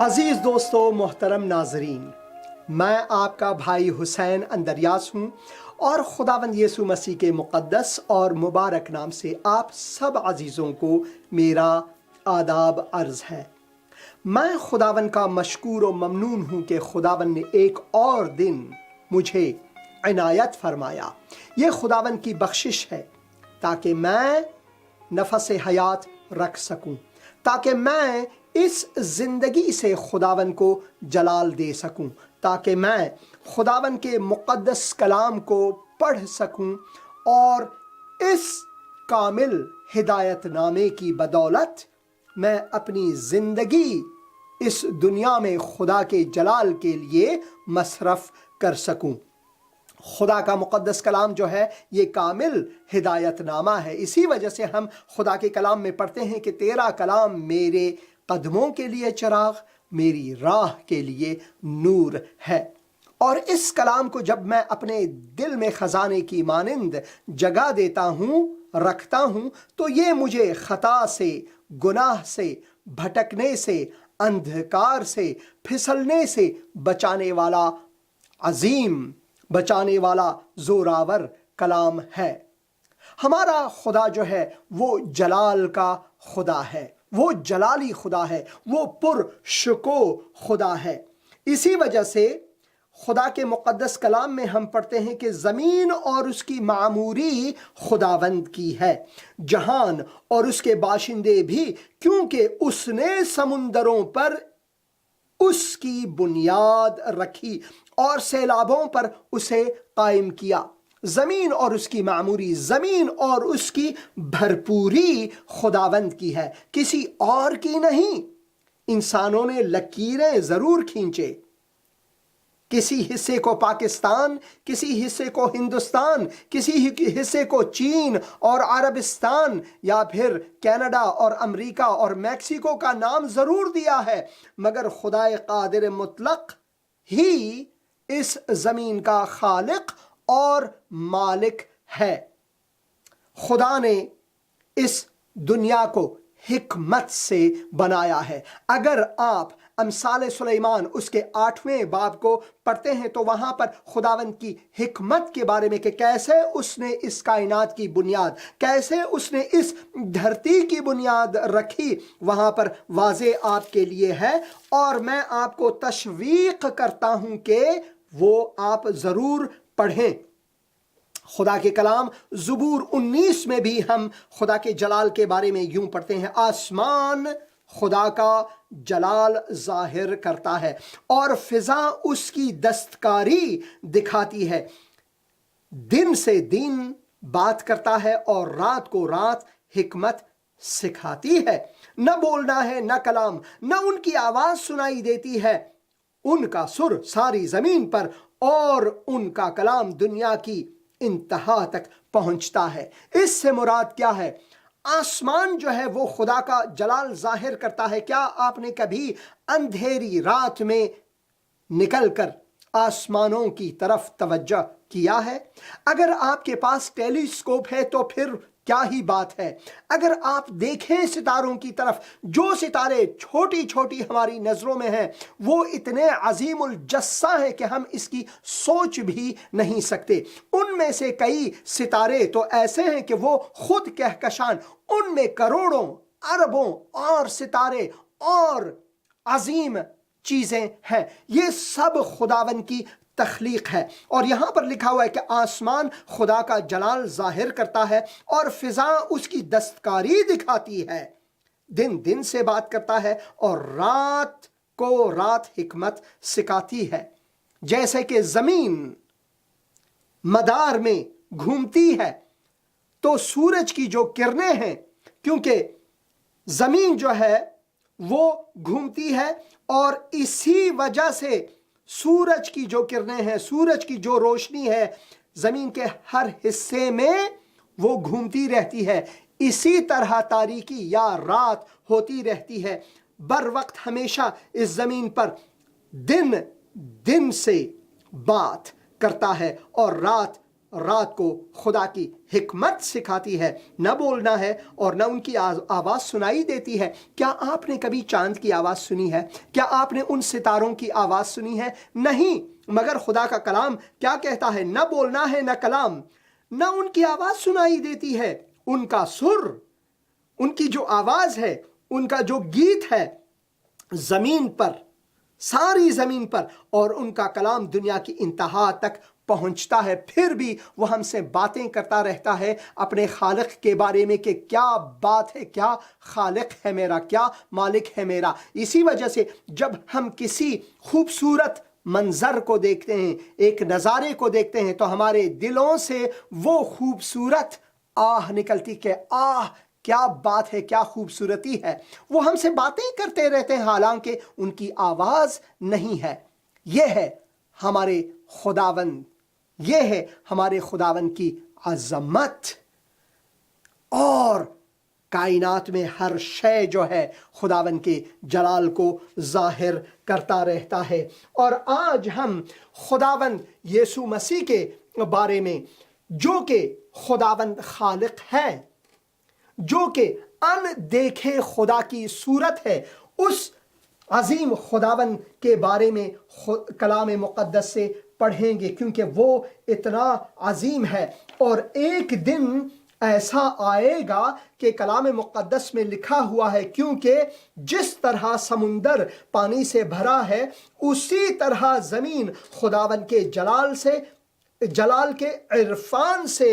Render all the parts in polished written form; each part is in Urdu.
عزیز دوستو، محترم ناظرین، میں آپ کا بھائی حسین اندریاس ہوں اور خداوند یسوع مسیح کے مقدس اور مبارک نام سے آپ سب عزیزوں کو میرا آداب عرض ہے۔ میں خداوند کا مشکور و ممنون ہوں کہ خداوند نے ایک اور دن مجھے عنایت فرمایا۔ یہ خداوند کی بخشش ہے تاکہ میں نفس حیات رکھ سکوں، تاکہ میں اس زندگی سے خداوند کو جلال دے سکوں، تاکہ میں خداوند کے مقدس کلام کو پڑھ سکوں اور اس کامل ہدایت نامے کی بدولت میں اپنی زندگی اس دنیا میں خدا کے جلال کے لیے مصرف کر سکوں۔ خدا کا مقدس کلام جو ہے یہ کامل ہدایت نامہ ہے۔ اسی وجہ سے ہم خدا کے کلام میں پڑھتے ہیں کہ تیرا کلام میرے قدموں کے لیے چراغ، میری راہ کے لیے نور ہے۔ اور اس کلام کو جب میں اپنے دل میں خزانے کی مانند جگہ دیتا ہوں، رکھتا ہوں، تو یہ مجھے خطا سے، گناہ سے، بھٹکنے سے، اندھکار سے، پھسلنے سے بچانے والا عظیم، بچانے والا زوراور کلام ہے۔ ہمارا خدا جو ہے وہ جلال کا خدا ہے، وہ جلالی خدا ہے، وہ پر شکو خدا ہے۔ اسی وجہ سے خدا کے مقدس کلام میں ہم پڑھتے ہیں کہ زمین اور اس کی معموری خداوند کی ہے، جہان اور اس کے باشندے بھی، کیونکہ اس نے سمندروں پر اس کی بنیاد رکھی اور سیلابوں پر اسے قائم کیا۔ زمین اور اس کی معموری، زمین اور اس کی بھرپوری خداوند کی ہے، کسی اور کی نہیں۔ انسانوں نے لکیریں ضرور کھینچے، کسی حصے کو پاکستان، کسی حصے کو ہندوستان، کسی حصے کو چین اور عربستان یا پھر کینیڈا اور امریکہ اور میکسیکو کا نام ضرور دیا ہے، مگر خدائے قادر مطلق ہی اس زمین کا خالق اور مالک ہے۔ خدا نے اس دنیا کو حکمت سے بنایا ہے۔ اگر آپ امثال سلیمان اس کے 8ویں باب کو پڑھتے ہیں تو وہاں پر خداوند کی حکمت کے بارے میں کہ کیسے اس نے اس کائنات کی بنیاد، کیسے اس نے اس دھرتی کی بنیاد رکھی، وہاں پر واضح آپ کے لیے ہے۔ اور میں آپ کو تشویق کرتا ہوں کہ وہ آپ ضرور پڑھیں۔ خدا کے کلام زبور 19 میں بھی ہم خدا کے جلال کے بارے میں یوں پڑھتے ہیں، آسمان خدا کا جلال ظاہر کرتا ہے اور فضا اس کی دستکاری دکھاتی ہے۔ دن سے دن بات کرتا ہے اور رات کو رات حکمت سکھاتی ہے۔ نہ بولنا ہے، نہ کلام، نہ ان کی آواز سنائی دیتی ہے۔ ان کا سر ساری زمین پر اور ان کا کلام دنیا کی انتہا تک پہنچتا ہے۔ اس سے مراد کیا ہے؟ آسمان جو ہے وہ خدا کا جلال ظاہر کرتا ہے۔ کیا آپ نے کبھی اندھیری رات میں نکل کر آسمانوں کی طرف توجہ کیا ہے؟ اگر آپ کے پاس ٹیلی اسکوپ ہے تو پھر کیا ہی بات ہے۔ اگر آپ دیکھیں ستاروں کی طرف، جو ستارے چھوٹی چھوٹی ہماری نظروں میں ہیں وہ اتنے عظیم الجثہ ہیں کہ ہم اس کی سوچ بھی نہیں سکتے۔ ان میں سے کئی ستارے تو ایسے ہیں کہ وہ خود کہکشان، ان میں کروڑوں، اربوں اور ستارے اور عظیم چیزیں ہیں۔ یہ سب خداوند کی تخلیق ہے۔ اور یہاں پر لکھا ہوا ہے کہ آسمان خدا کا جلال ظاہر کرتا ہے اور فضا اس کی دستکاری دکھاتی ہے۔ دن دن سے بات کرتا ہے اور رات کو رات حکمت سکھاتی ہے۔ جیسے کہ زمین مدار میں گھومتی ہے تو سورج کی جو کرنیں ہیں، کیونکہ زمین جو ہے وہ گھومتی ہے اور اسی وجہ سے سورج کی جو کرنیں ہیں، سورج کی جو روشنی ہے زمین کے ہر حصے میں وہ گھومتی رہتی ہے۔ اسی طرح تاریکی یا رات ہوتی رہتی ہے۔ بر وقت ہمیشہ اس زمین پر دن دن سے بات کرتا ہے اور رات رات کو خدا کی حکمت سکھاتی ہے، نہ بولنا ہے اور نہ ان کی آواز سنائی دیتی ہے۔ کیا آپ نے کبھی چاند کی آواز سنی ہے؟ کیا آپ نے ان ستاروں کی آواز سنی ہے؟ نہیں، مگر خدا کا کلام کیا کہتا ہے؟ نہ بولنا ہے نہ کلام، نہ ان کی آواز سنائی دیتی ہے۔ ان کا سر، ان کی جو آواز ہے، ان کا جو گیت ہے زمین پر، ساری زمین پر، اور ان کا کلام دنیا کی انتہا تک پہنچتا ہے۔ پھر بھی وہ ہم سے باتیں کرتا رہتا ہے اپنے خالق کے بارے میں کہ کیا بات ہے، کیا خالق ہے میرا، کیا مالک ہے میرا۔ اسی وجہ سے جب ہم کسی خوبصورت منظر کو دیکھتے ہیں، ایک نظارے کو دیکھتے ہیں، تو ہمارے دلوں سے وہ خوبصورت آہ نکلتی کہ آہ کیا بات ہے، کیا خوبصورتی ہے۔ وہ ہم سے باتیں کرتے رہتے ہیں حالانکہ ان کی آواز نہیں ہے۔ یہ ہے ہمارے خداوند، یہ ہے ہمارے خداوند کی عظمت۔ اور کائنات میں ہر شے جو ہے خداوند کے جلال کو ظاہر کرتا رہتا ہے۔ اور آج ہم خداوند یسوع مسیح کے بارے میں، جو کہ خداوند خالق ہے، جو کہ ان دیکھے خدا کی صورت ہے، اس عظیم خداوند کے بارے میں کلام مقدس سے پڑھیں گے، کیونکہ وہ اتنا عظیم ہے۔ اور ایک دن ایسا آئے گا کہ کلام مقدس میں لکھا ہوا ہے، کیونکہ جس طرح سمندر پانی سے بھرا ہے، اسی طرح زمین خداوند کے جلال کے عرفان سے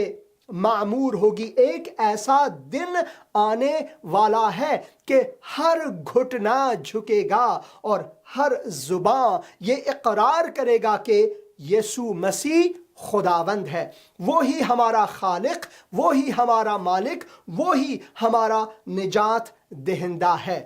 معمور ہوگی۔ ایک ایسا دن آنے والا ہے کہ ہر گھٹنا جھکے گا اور ہر زبان یہ اقرار کرے گا کہ یسوع مسیح خداوند ہے، وہی ہمارا خالق، وہی ہمارا مالک، وہی ہمارا نجات دہندہ ہے۔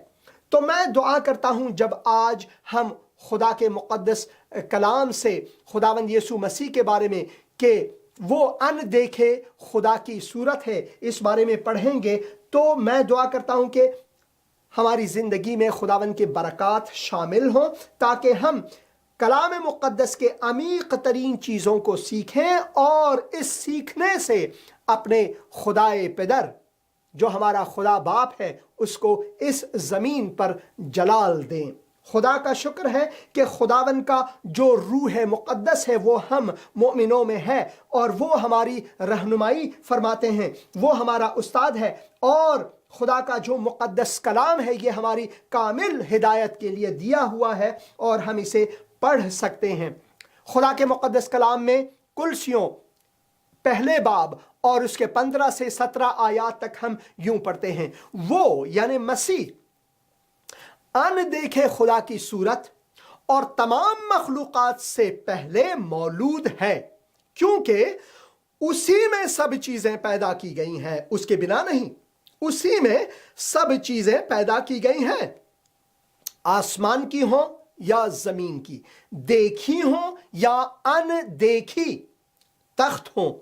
تو میں دعا کرتا ہوں جب آج ہم خدا کے مقدس کلام سے خداوند یسوع مسیح کے بارے میں کہ وہ ان دیکھے خدا کی صورت ہے اس بارے میں پڑھیں گے، تو میں دعا کرتا ہوں کہ ہماری زندگی میں خداوند کے برکات شامل ہوں، تاکہ ہم کلام مقدس کے عمیق ترین چیزوں کو سیکھیں اور اس سیکھنے سے اپنے خدائے پدر جو ہمارا خدا باپ ہے اس کو اس زمین پر جلال دیں۔ خدا کا شکر ہے کہ خداوند کا جو روح مقدس ہے وہ ہم مومنوں میں ہے، اور وہ ہماری رہنمائی فرماتے ہیں، وہ ہمارا استاد ہے، اور خدا کا جو مقدس کلام ہے یہ ہماری کامل ہدایت کے لیے دیا ہوا ہے اور ہم اسے پڑھ سکتے ہیں۔ خدا کے مقدس کلام میں کلسیوں پہلے باب اور اس کے 15 سے 17 آیات تک ہم یوں پڑھتے ہیں، وہ یعنی مسیح ان دیکھے خدا کی صورت اور تمام مخلوقات سے پہلے مولود ہے، کیونکہ اسی میں سب چیزیں پیدا کی گئی ہیں، اس کے بنا نہیں، اسی میں سب چیزیں پیدا کی گئی ہیں، آسمان کی ہوں یا زمین کی، دیکھی ہوں یا ان دیکھی، تخت ہوں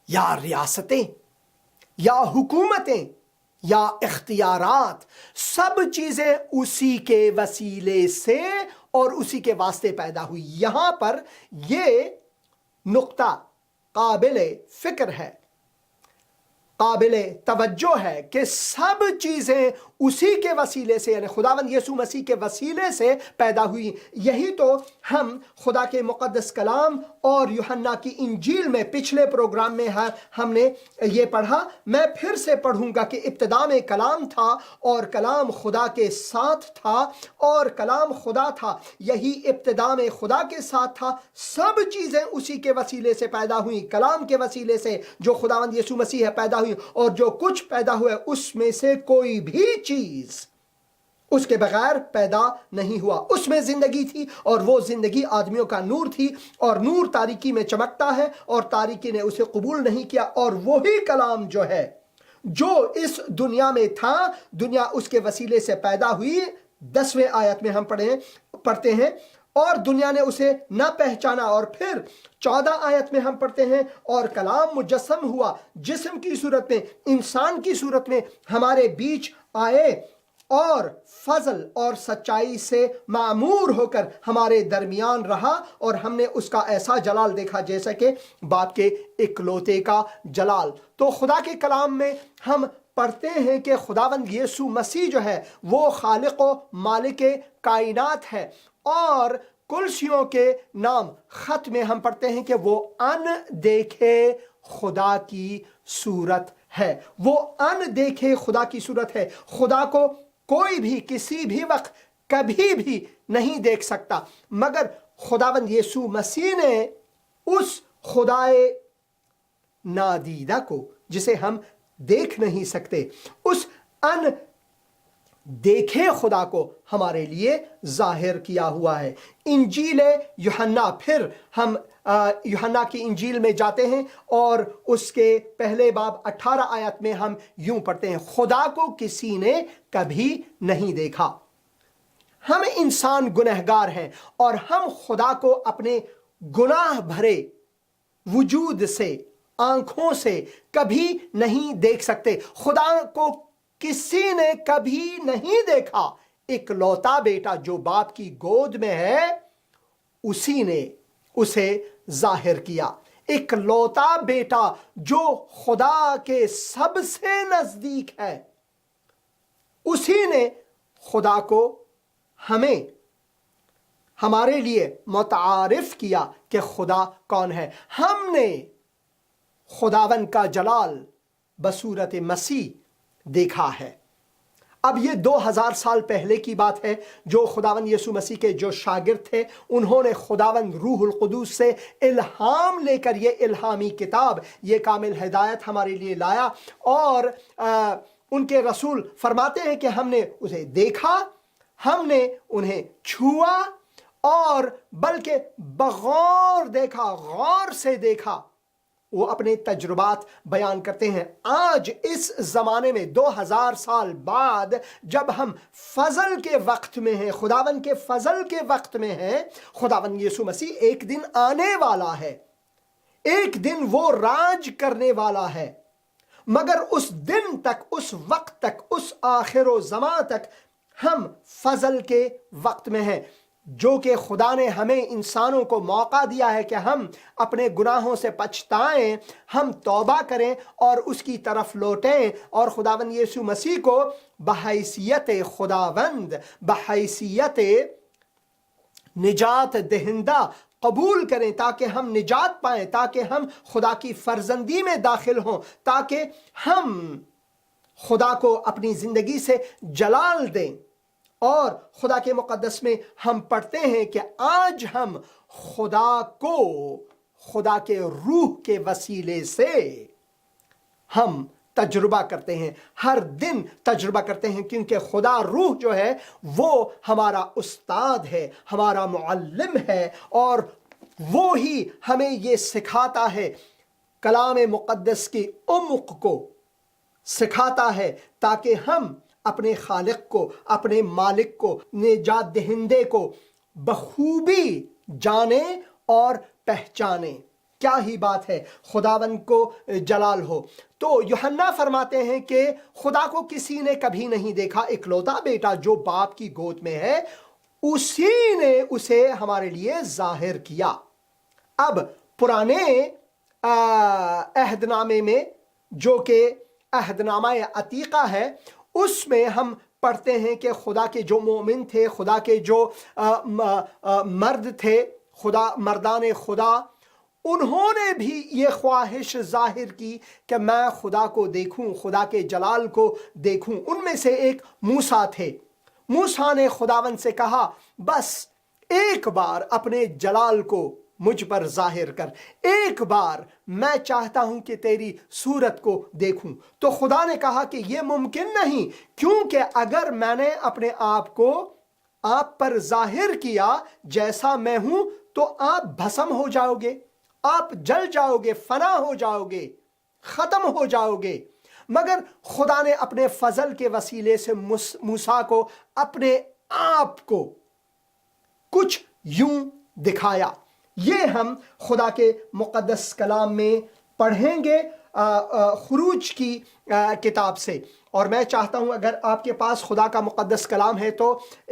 یا ریاستیں یا حکومتیں یا اختیارات، سب چیزیں اسی کے وسیلے سے اور اسی کے واسطے پیدا ہوئی۔ یہاں پر یہ نقطہ قابل فکر ہے، قابل توجہ ہے کہ سب چیزیں اسی کے وسیلے سے یعنی خداوند یسوع مسیح کے وسیلے سے پیدا ہوئی۔ یہی تو ہم خدا کے مقدس کلام اور یوحنا کی انجیل میں پچھلے پروگرام میں ہم نے یہ پڑھا۔ میں پھر سے پڑھوں گا کہ ابتدا میں کلام تھا اور کلام خدا کے ساتھ تھا اور کلام خدا تھا، یہی ابتدا میں خدا کے ساتھ تھا، سب چیزیں اسی کے وسیلے سے پیدا ہوئی، کلام کے وسیلے سے جو خداوند یسوع مسیح ہے پیدا ہوئی، اور جو کچھ پیدا ہوا اس میں سے کوئی بھی چیز اس کے بغیر پیدا نہیں ہوا۔ اس میں زندگی تھی اور وہ زندگی آدمیوں کا نور تھی، اور نور تاریکی میں چمکتا ہے اور تاریکی نے اسے قبول نہیں کیا، اور وہی کلام جو ہے جو اس دنیا میں تھا، دنیا اس کے وسیلے سے پیدا ہوئی۔ 10ویں آیت میں ہم پڑھتے ہیں اور دنیا نے اسے نہ پہچانا، اور پھر 14 آیت میں ہم پڑھتے ہیں اور کلام مجسم ہوا، جسم کی صورت میں، انسان کی صورت میں ہمارے بیچ آئے، اور فضل اور سچائی سے معمور ہو کر ہمارے درمیان رہا، اور ہم نے اس کا ایسا جلال دیکھا جیسا کہ باپ کے اکلوتے کا جلال۔ تو خدا کے کلام میں ہم پڑھتے ہیں کہ خداوند یسوع مسیح جو ہے وہ خالق و مالک کائنات ہے، اور کلسیوں کے نام خط میں ہم پڑھتے ہیں کہ وہ ان دیکھے خدا کی صورت ہے۔ وہ ان دیکھے خدا کی صورت ہے۔ خدا کو کوئی بھی کسی بھی وقت کبھی بھی نہیں دیکھ سکتا، مگر خداوند یسوع مسیح نے اس خدائے نادیدہ کو، جسے ہم دیکھ نہیں سکتے، اس ان دیکھے خدا کو ہمارے لیے ظاہر کیا ہوا ہے۔ انجیل یوحنا، پھر ہم یوحنا کی انجیل میں جاتے ہیں اور اس کے پہلے باب 18 آیت میں ہم یوں پڑھتے ہیں، خدا کو کسی نے کبھی نہیں دیکھا۔ ہم انسان گنہگار ہیں اور ہم خدا کو اپنے گناہ بھرے وجود سے، آنکھوں سے کبھی نہیں دیکھ سکتے۔ خدا کو کسی نے کبھی نہیں دیکھا۔ اکلوتا بیٹا جو باپ کی گود میں ہے، اسی نے اسے ظاہر کیا۔ اکلوتا بیٹا جو خدا کے سب سے نزدیک ہے، اسی نے خدا کو ہمیں، ہمارے لیے متعارف کیا کہ خدا کون ہے۔ ہم نے خداوند کا جلال بصورت مسیح دیکھا ہے۔ اب یہ 2000 سال پہلے کی بات ہے۔ جو خداوند یسوع مسیح کے جو شاگرد تھے، انہوں نے خداوند روح القدس سے الہام لے کر یہ الہامی کتاب، یہ کامل ہدایت ہمارے لیے لایا، اور ان کے رسول فرماتے ہیں کہ ہم نے اسے دیکھا، ہم نے انہیں چھوا، اور بلکہ بغور دیکھا، غور سے دیکھا۔ وہ اپنے تجربات بیان کرتے ہیں۔ آج اس زمانے میں 2000 سال بعد جب ہم فضل کے وقت میں ہیں، خداوند کے فضل کے وقت میں ہیں، خداوند یسوع مسیح ایک دن آنے والا ہے، ایک دن وہ راج کرنے والا ہے، مگر اس دن تک، اس وقت تک، اس آخر و زمان تک ہم فضل کے وقت میں ہیں، جو کہ خدا نے ہمیں انسانوں کو موقع دیا ہے کہ ہم اپنے گناہوں سے پچھتائیں، ہم توبہ کریں اور اس کی طرف لوٹیں، اور خداوند یسوع مسیح کو بحیثیت خداوند، بحیثیت نجات دہندہ قبول کریں، تاکہ ہم نجات پائیں، تاکہ ہم خدا کی فرزندی میں داخل ہوں، تاکہ ہم خدا کو اپنی زندگی سے جلال دیں۔ اور خدا کے مقدس میں ہم پڑھتے ہیں کہ آج ہم خدا کو، خدا کے روح کے وسیلے سے ہم تجربہ کرتے ہیں، ہر دن تجربہ کرتے ہیں، کیونکہ خدا روح جو ہے وہ ہمارا استاد ہے، ہمارا معلم ہے، اور وہی ہمیں یہ سکھاتا ہے، کلام مقدس کی عمق کو سکھاتا ہے، تاکہ ہم اپنے خالق کو، اپنے مالک کو، نجات دہندے کو بخوبی جانیں اور پہچانیں۔ کیا ہی بات ہے، خداوند کو جلال ہو۔ تو یوحنا فرماتے ہیں کہ خدا کو کسی نے کبھی نہیں دیکھا، اکلوتا بیٹا جو باپ کی گود میں ہے، اسی نے اسے ہمارے لیے ظاہر کیا۔ اب پرانے عہد نامے میں، جو کہ عہد نامہ عتیقہ ہے، اس میں ہم پڑھتے ہیں کہ خدا کے جو مومن تھے، خدا کے جو مرد تھے، مردان خدا، انہوں نے بھی یہ خواہش ظاہر کی کہ میں خدا کو دیکھوں، خدا کے جلال کو دیکھوں۔ ان میں سے ایک موسیٰ تھے۔ موسیٰ نے خداوند سے کہا، بس ایک بار اپنے جلال کو مجھ پر ظاہر کر، ایک بار میں چاہتا ہوں کہ تیری صورت کو دیکھوں۔ تو خدا نے کہا کہ یہ ممکن نہیں، کیونکہ اگر میں نے اپنے آپ کو آپ پر ظاہر کیا جیسا میں ہوں، تو آپ بھسم ہو جاؤ گے، آپ جل جاؤ گے، فنا ہو جاؤ گے، ختم ہو جاؤ گے۔ مگر خدا نے اپنے فضل کے وسیلے سے موسیٰ کو اپنے آپ کو کچھ یوں دکھایا۔ یہ ہم خدا کے مقدس کلام میں پڑھیں گے۔ خروج کی کتاب سے۔ اور میں چاہتا ہوں اگر آپ کے پاس خدا کا مقدس کلام ہے تو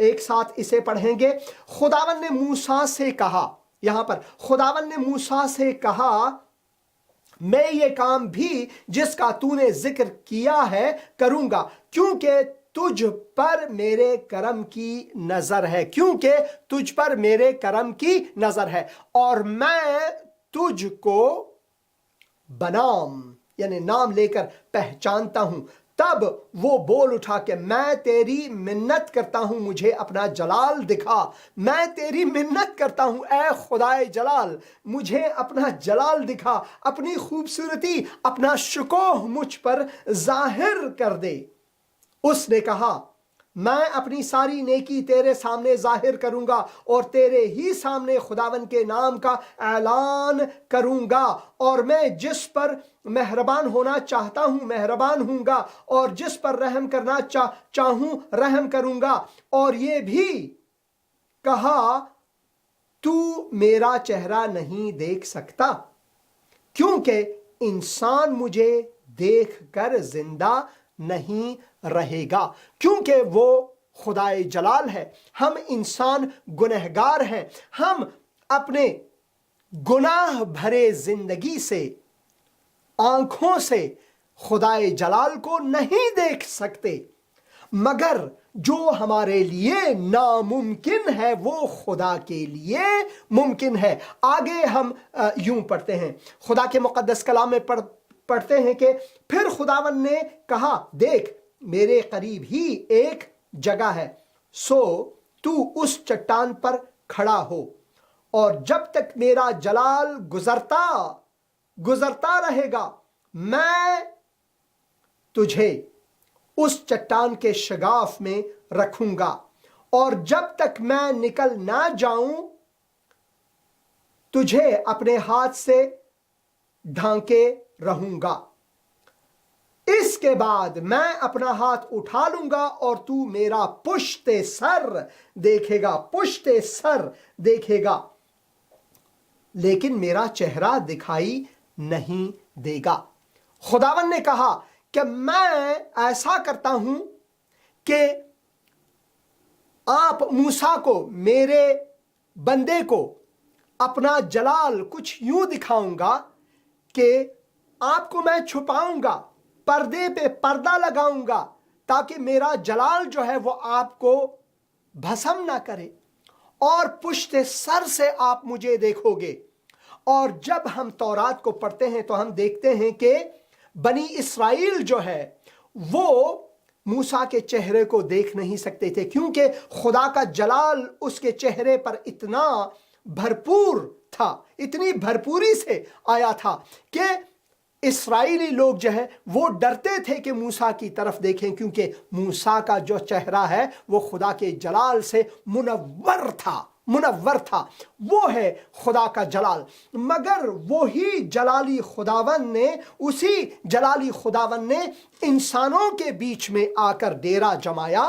ایک ساتھ اسے پڑھیں گے۔ خداوند نے موسیٰ سے کہا، یہاں پر خداوند نے موسیٰ سے کہا میں یہ کام بھی جس کا تو نے ذکر کیا ہے کروں گا، کیونکہ تجھ پر میرے کرم کی نظر ہے، کیونکہ تجھ پر میرے کرم کی نظر ہے، اور میں تجھ کو بنام یعنی نام لے کر پہچانتا ہوں۔ تب وہ بول اٹھا کہ میں تیری منت کرتا ہوں، مجھے اپنا جلال دکھا۔ میں تیری منت کرتا ہوں اے خدائے جلال، مجھے اپنا جلال دکھا، اپنی خوبصورتی، اپنا شکوہ مجھ پر ظاہر کر دے۔ اس نے کہا میں اپنی ساری نیکی تیرے سامنے ظاہر کروں گا اور تیرے ہی سامنے خداوند کے نام کا اعلان کروں گا، اور میں جس پر مہربان ہونا چاہتا ہوں مہربان ہوں گا، اور جس پر رحم کرنا چاہوں رحم کروں گا۔ اور یہ بھی کہا تو میرا چہرہ نہیں دیکھ سکتا، کیونکہ انسان مجھے دیکھ کر زندہ نہیں رہے گا، کیونکہ وہ خدائے جلال ہے، ہم انسان گنہگار ہیں، ہم اپنے گناہ بھرے زندگی سے آنکھوں سے خدائے جلال کو نہیں دیکھ سکتے، مگر جو ہمارے لیے ناممکن ہے وہ خدا کے لیے ممکن ہے۔ آگے ہم یوں پڑھتے ہیں، خدا کے مقدس کلام میں پڑھتے ہیں کہ پھر خداوند نے کہا دیکھ میرے قریب ہی ایک جگہ ہے، سو تو اس چٹان پر کھڑا ہو، اور جب تک میرا جلال گزرتا رہے گا میں تجھے اس چٹان کے شگاف میں رکھوں گا، اور جب تک میں نکل نہ جاؤں تجھے اپنے ہاتھ سے ڈھانکے رہوں گا۔ اس کے بعد میں اپنا ہاتھ اٹھا لوں گا اور تو میرا پشت سر دیکھے گا، پشت سر دیکھے گا، لیکن میرا چہرہ دکھائی نہیں دے گا۔ خداوند نے کہا کہ میں ایسا کرتا ہوں کہ آپ موسیٰ کو، میرے بندے کو اپنا جلال کچھ یوں دکھاؤں گا کہ آپ کو میں چھپاؤں گا، پردے پہ پردہ لگاؤں گا، تاکہ میرا جلال جو ہے وہ آپ کو بھسم نہ کرے، اور پشت سر سے آپ مجھے دیکھو گے۔ اور جب ہم تورات کو پڑھتے ہیں تو ہم دیکھتے ہیں کہ بنی اسرائیل جو ہے وہ موسیٰ کے چہرے کو دیکھ نہیں سکتے تھے، کیونکہ خدا کا جلال اس کے چہرے پر اتنا بھرپور تھا، اتنی بھرپوری سے آیا تھا کہ اسرائیلی لوگ جو ہے وہ ڈرتے تھے کہ موسیٰ کی طرف دیکھیں، کیونکہ موسیٰ کا جو چہرہ ہے وہ خدا کے جلال سے منور تھا، وہ ہے خدا کا جلال۔ مگر وہی جلالی خداوند نے انسانوں کے بیچ میں آ کر ڈیرا جمایا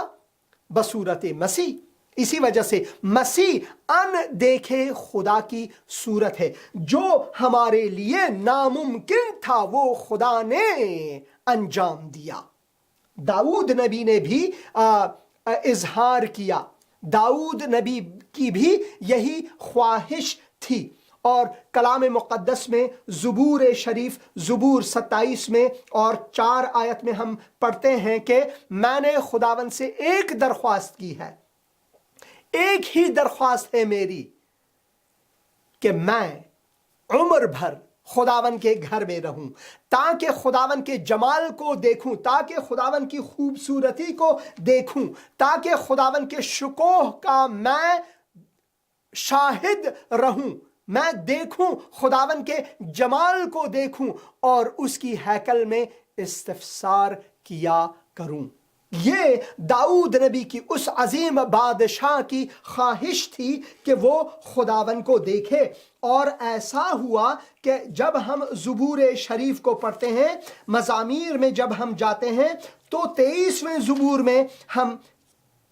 بصورت مسیح۔ اسی وجہ سے مسیح ان دیکھے خدا کی صورت ہے، جو ہمارے لیے ناممکن تھا وہ خدا نے انجام دیا۔ داؤد نبی نے بھی اظہار کیا، داؤد نبی کی بھی یہی خواہش تھی، اور کلام مقدس میں زبور شریف زبور 27 میں اور 4 آیت میں ہم پڑھتے ہیں کہ میں نے خداوند سے ایک درخواست کی ہے، ایک ہی درخواست ہے میری، کہ میں عمر بھر خداوند کے گھر میں رہوں، تاکہ خداوند کے جمال کو دیکھوں، تاکہ خداوند کی خوبصورتی کو دیکھوں، تاکہ خداوند کے شکوہ کا میں شاہد رہوں، میں دیکھوں، خداوند کے جمال کو دیکھوں اور اس کی ہیکل میں استفسار کیا کروں۔ یہ داؤد نبی کی اس عظیم بادشاہ کی خواہش تھی کہ وہ خداوند کو دیکھے، اور ایسا ہوا کہ جب ہم زبور شریف کو پڑھتے ہیں، مزامیر میں جب ہم جاتے ہیں تو 23ویں زبور میں ہم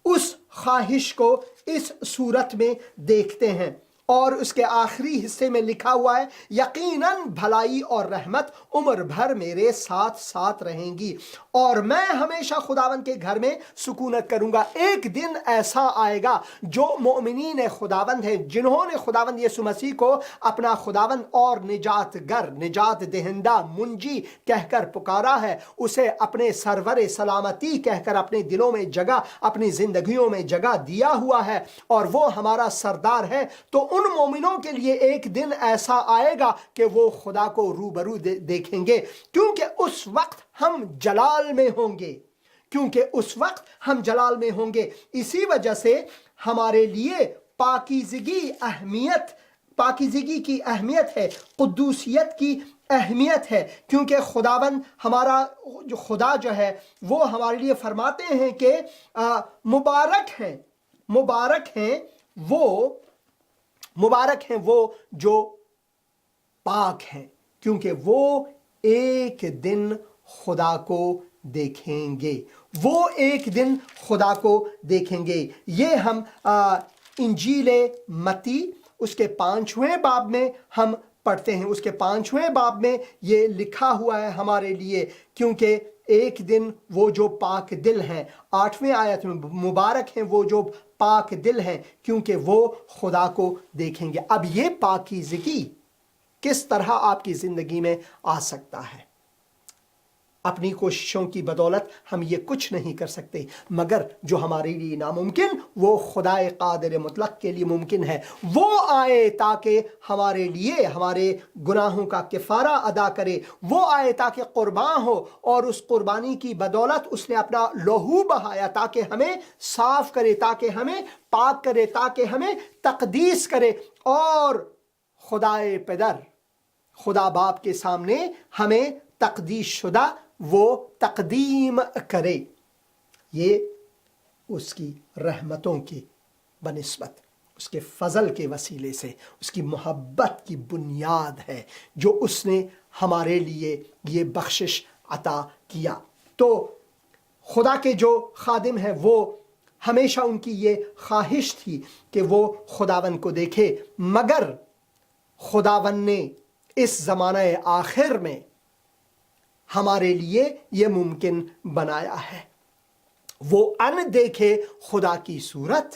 اس خواہش کو اس صورت میں دیکھتے ہیں، اور اس کے آخری حصے میں لکھا ہوا ہے یقیناً بھلائی اور رحمت عمر بھر میرے ساتھ ساتھ رہیں گی اور میں ہمیشہ خداوند کے گھر میں سکونت کروں گا۔ ایک دن ایسا آئے گا جو مؤمنین خداوند ہیں، جنہوں نے خداوند یسوع مسیح کو اپنا خداوند اور نجات گر، نجات دہندہ، منجی کہہ کر پکارا ہے، اسے اپنے سرور سلامتی کہہ کر اپنے دلوں میں جگہ، اپنی زندگیوں میں جگہ دیا ہوا ہے اور وہ ہمارا سردار ہے۔ تو ان مومنوں کے لیے ایک دن ایسا آئے گا کہ وہ خدا کو روبرو دیکھیں گے، کیونکہ اس وقت ہم جلال میں ہوں گے، کیونکہ اس وقت ہم جلال میں ہوں گے۔ اسی وجہ سے ہمارے لیے پاکیزگی کی اہمیت ہے، قدوسیت کی اہمیت ہے، کیونکہ خداوند ہمارا جو خدا جو ہے وہ ہمارے لیے فرماتے ہیں کہ مبارک ہیں وہ جو پاک ہیں، کیونکہ وہ ایک دن خدا کو دیکھیں گے، وہ ایک دن خدا کو دیکھیں گے۔ یہ ہم انجیل متی اس کے 5ویں باب میں ہم پڑھتے ہیں، اس کے 5ویں باب میں یہ لکھا ہوا ہے ہمارے لیے، کیونکہ ایک دن وہ جو پاک دل ہیں، 8ویں آیت میں مبارک ہیں وہ جو پاک دل ہیں کیونکہ وہ خدا کو دیکھیں گے۔ اب یہ پاکیزگی کس طرح آپ کی زندگی میں آ سکتا ہے؟ اپنی کوششوں کی بدولت ہم یہ کچھ نہیں کر سکتے، مگر جو ہمارے لیے ناممکن وہ خدا قادر مطلق کے لیے ممکن ہے۔ وہ آئے تاکہ ہمارے لیے ہمارے گناہوں کا کفارہ ادا کرے، وہ آئے تاکہ قربان ہو، اور اس قربانی کی بدولت اس نے اپنا لہو بہایا تاکہ ہمیں صاف کرے، تاکہ ہمیں پاک کرے، تاکہ ہمیں تقدیس کرے، اور خدائے پدر، خدا باپ کے سامنے ہمیں تقدیس شدہ وہ تقدیم کرے۔ یہ اس کی رحمتوں کی بنسبت، اس کے فضل کے وسیلے سے، اس کی محبت کی بنیاد ہے جو اس نے ہمارے لیے یہ بخشش عطا کیا۔ تو خدا کے جو خادم ہیں وہ ہمیشہ ان کی یہ خواہش تھی کہ وہ خداوند کو دیکھے، مگر خداوند نے اس زمانہ آخر میں ہمارے لیے یہ ممکن بنایا ہے۔ وہ ان دیکھے خدا کی صورت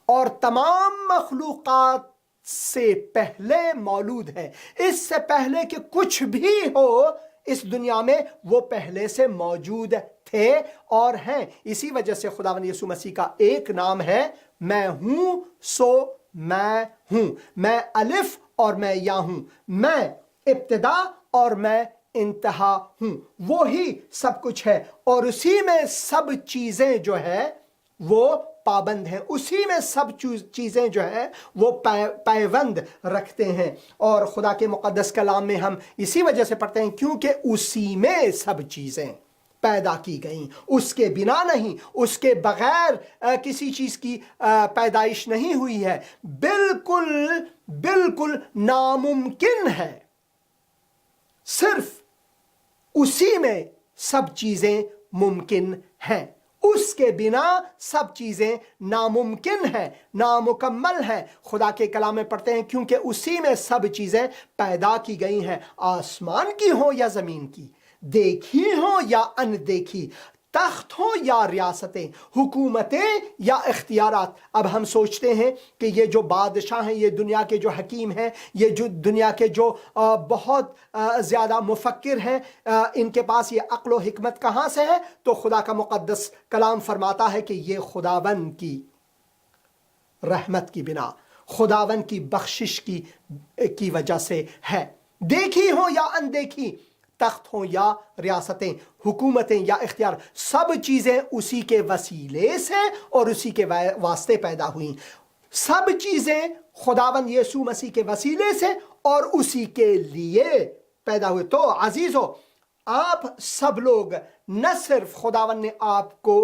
اور تمام مخلوقات سے پہلے مولود ہے، اس سے پہلے کہ کچھ بھی ہو اس دنیا میں وہ پہلے سے موجود تھے اور ہیں۔ اسی وجہ سے خداوند یسوع مسیح کا ایک نام ہے میں ہوں سو میں ہوں، میں الف اور میں یا ہوں، میں ابتدا اور میں انتہا ہوں۔ وہی سب کچھ ہے اور اسی میں سب چیزیں جو ہے وہ پابند ہیں، اسی میں سب چیزیں جو ہے وہ پیوند رکھتے ہیں۔ اور خدا کے مقدس کلام میں ہم اسی وجہ سے پڑھتے ہیں کیونکہ اسی میں سب چیزیں پیدا کی گئیں، اس کے بنا نہیں، اس کے بغیر کسی چیز کی پیدائش نہیں ہوئی ہے۔ بالکل ناممکن ہے، صرف اسی میں سب چیزیں ممکن ہیں، اس کے بنا سب چیزیں ناممکن ہیں، نامکمل ہیں۔ خدا کے کلام میں پڑھتے ہیں کیونکہ اسی میں سب چیزیں پیدا کی گئی ہیں، آسمان کی ہوں یا زمین کی، دیکھی ہوں یا ان دیکھی، تخت ہوں یا ریاستیں، حکومتیں یا اختیارات۔ اب ہم سوچتے ہیں کہ یہ جو بادشاہ ہیں، یہ دنیا کے جو حکیم ہیں، یہ جو دنیا کے جو بہت زیادہ مفکر ہیں، ان کے پاس یہ عقل و حکمت کہاں سے ہے؟ تو خدا کا مقدس کلام فرماتا ہے کہ یہ خداوند کی رحمت کی بنا، خداوند کی بخشش کی وجہ سے ہے۔ دیکھی ہوں یا اندیکھی، تخت ہوں یا ریاستیں، حکومتیں یا اختیار، سب چیزیں اسی کے وسیلے سے اور اسی کے واسطے پیدا ہوئیں۔ سب چیزیں خداوند یسوع مسیح کے وسیلے سے اور اسی کے لیے پیدا ہوئے۔ تو عزیزو، آپ سب لوگ، نہ صرف خداوند نے آپ کو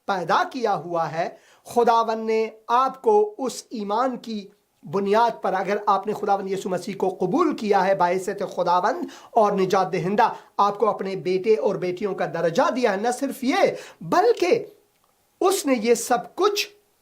پیدا کیا ہوا ہے، خداوند نے آپ کو اس ایمان کی بنیاد پر، اگر آپ نے خداوند یسوع مسیح کو قبول کیا ہے باعث خداوند اور نجات دہندہ، آپ کو اپنے بیٹے اور بیٹیوں کا درجہ دیا ہے۔ نہ صرف یہ، بلکہ اس نے یہ سب کچھ